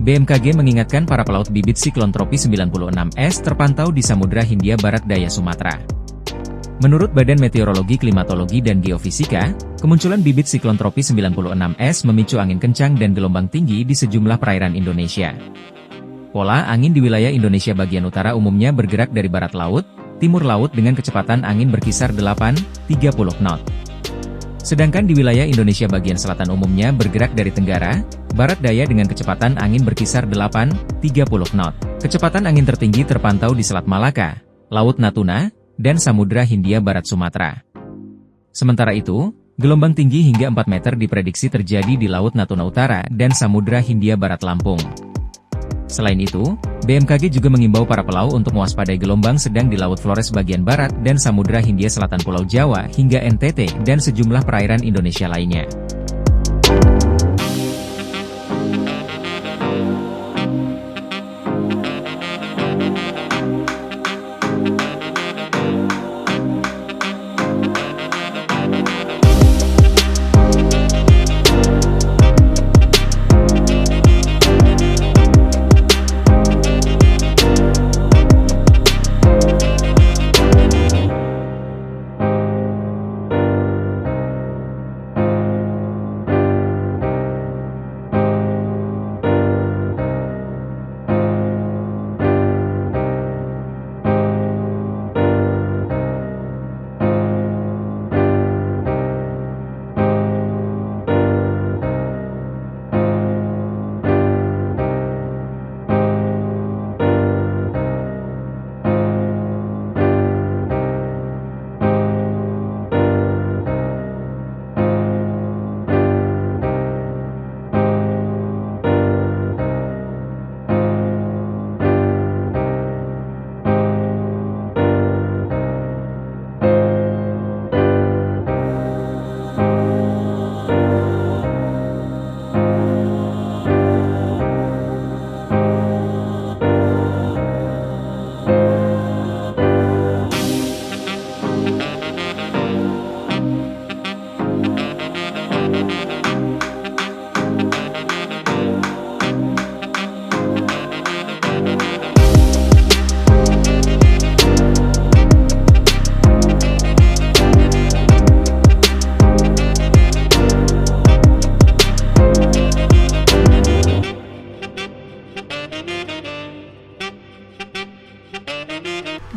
BMKG mengingatkan para pelaut bibit siklon tropis 96S terpantau di Samudra Hindia Barat Daya Sumatera. Menurut Badan Meteorologi, Klimatologi, dan Geofisika, kemunculan bibit siklon tropis 96S memicu angin kencang dan gelombang tinggi di sejumlah perairan Indonesia. Pola angin di wilayah Indonesia bagian utara umumnya bergerak dari barat laut, timur laut dengan kecepatan angin berkisar 8-30 knot. Sedangkan di wilayah Indonesia bagian selatan umumnya bergerak dari tenggara, barat daya dengan kecepatan angin berkisar 8-30 knot. Kecepatan angin tertinggi terpantau di Selat Malaka, Laut Natuna, dan Samudra Hindia Barat Sumatera. Sementara itu, gelombang tinggi hingga 4 meter diprediksi terjadi di Laut Natuna Utara dan Samudra Hindia Barat Lampung. Selain itu, BMKG juga mengimbau para pelaut untuk mewaspadai gelombang sedang di Laut Flores bagian barat dan Samudra Hindia Selatan Pulau Jawa hingga NTT dan sejumlah perairan Indonesia lainnya.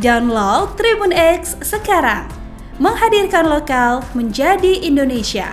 Download Tribun X sekarang, menghadirkan lokal menjadi Indonesia.